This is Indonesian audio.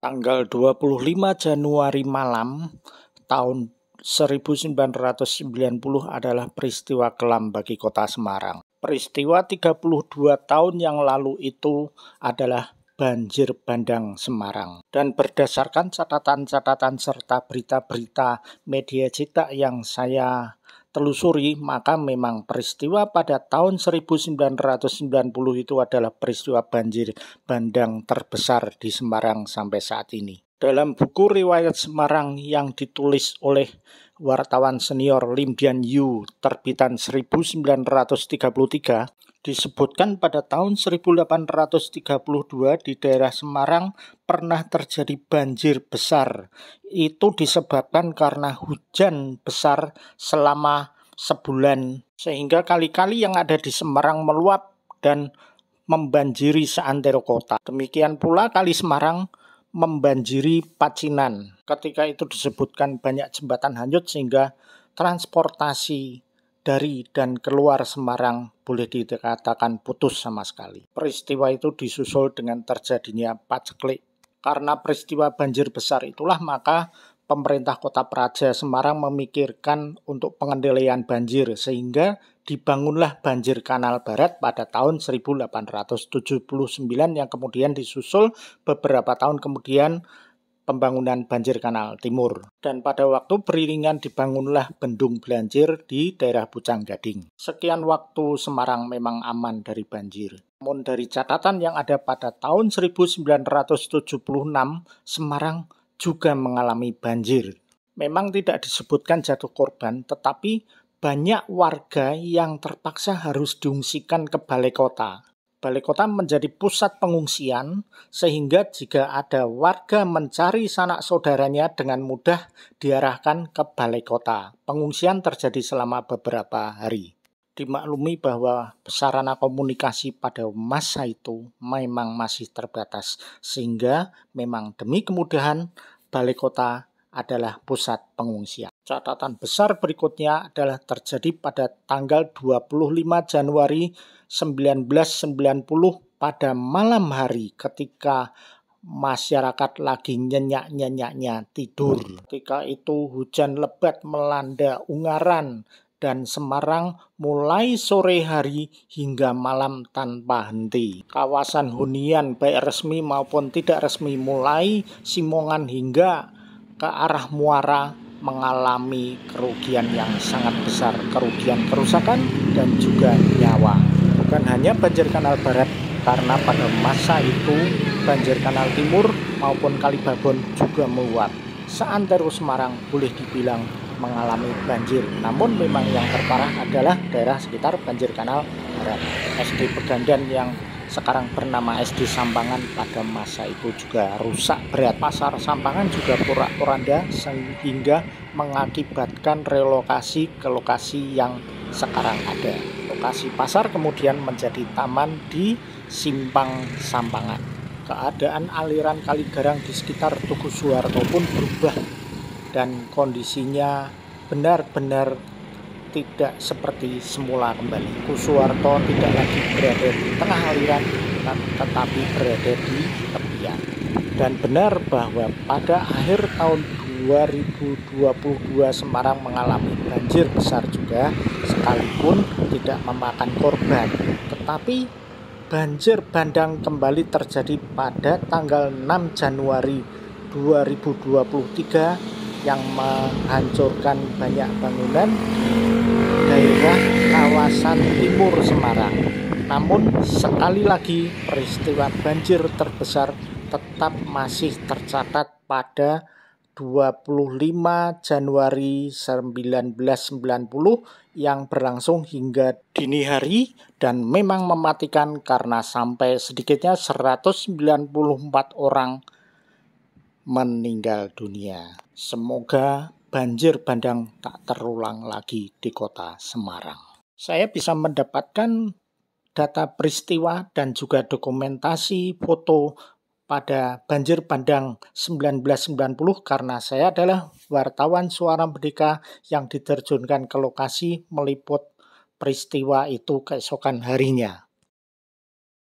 Tanggal 25 Januari malam tahun 1990 adalah peristiwa kelam bagi kota Semarang. Peristiwa 32 tahun yang lalu itu adalah banjir bandang Semarang. Dan berdasarkan catatan-catatan serta berita-berita media cetak yang saya telusuri, maka memang peristiwa pada tahun 1990 itu adalah peristiwa banjir bandang terbesar di Semarang sampai saat ini. Dalam buku riwayat Semarang yang ditulis oleh wartawan senior Lim Dian Yu terbitan 1933, disebutkan pada tahun 1832 di daerah Semarang pernah terjadi banjir besar. Itu disebabkan karena hujan besar selama sebulan, sehingga kali-kali yang ada di Semarang meluap dan membanjiri seantero kota. Demikian pula Kali Semarang membanjiri Pacinan. Ketika itu disebutkan banyak jembatan hanyut sehingga transportasi dari dan keluar Semarang boleh dikatakan putus sama sekali. Peristiwa itu disusul dengan terjadinya paceklik. Karena peristiwa banjir besar itulah maka pemerintah Kota Praja Semarang memikirkan untuk pengendalian banjir sehingga dibangunlah banjir kanal barat pada tahun 1879 yang kemudian disusul beberapa tahun kemudian pembangunan banjir kanal timur. Dan pada waktu beriringan dibangunlah bendung banjir di daerah Pucang Gading. Sekian waktu Semarang memang aman dari banjir. Namun dari catatan yang ada pada tahun 1976, Semarang juga mengalami banjir. Memang tidak disebutkan jatuh korban, tetapi banyak warga yang terpaksa harus diungsikan ke balai kota. Balai kota menjadi pusat pengungsian, sehingga jika ada warga mencari sanak saudaranya dengan mudah diarahkan ke balai kota. Pengungsian terjadi selama beberapa hari. Dimaklumi bahwa sarana komunikasi pada masa itu memang masih terbatas, sehingga memang demi kemudahan balai kota adalah pusat pengungsian. Catatan besar berikutnya adalah terjadi pada tanggal 25 Januari 1990 pada malam hari ketika masyarakat lagi nyenyak-nyenyaknya tidur. Ketika itu hujan lebat melanda Ungaran dan Semarang mulai sore hari hingga malam tanpa henti. Kawasan hunian baik resmi maupun tidak resmi mulai Simongan hingga ke arah Muara mengalami kerugian yang sangat besar, kerugian kerusakan dan juga nyawa. Bukan hanya banjir kanal barat, karena pada masa itu banjir kanal timur maupun Kali Babon juga meluap. Seantero Semarang boleh dibilang mengalami banjir, namun memang yang terparah adalah daerah sekitar banjir kanal barat. SD Pegandan yang sekarang bernama SD Sampangan pada masa itu juga rusak berat. Pasar Sampangan juga porak-poranda sehingga mengakibatkan relokasi ke lokasi yang sekarang ada. Lokasi pasar kemudian menjadi taman di Simpang Sampangan. Keadaan aliran Kali Garang di sekitar Tugu Soeharto pun berubah dan kondisinya benar-benar tidak seperti semula kembali. Soeharto tidak lagi berada di tengah aliran, tetapi berada di tepian. Dan benar bahwa pada akhir tahun 2022 Semarang mengalami banjir besar juga, sekalipun tidak memakan korban. Tetapi banjir bandang kembali terjadi pada tanggal 6 Januari 2023 yang menghancurkan banyak bangunan daerah kawasan timur Semarang. Namun sekali lagi peristiwa banjir terbesar tetap masih tercatat pada 25 Januari 1990 yang berlangsung hingga dini hari dan memang mematikan karena sampai sedikitnya 194 orang meninggal dunia. Semoga banjir bandang tak terulang lagi di kota Semarang. Saya bisa mendapatkan data peristiwa dan juga dokumentasi foto pada banjir bandang 1990 karena saya adalah wartawan Suara Merdeka yang diterjunkan ke lokasi meliput peristiwa itu keesokan harinya.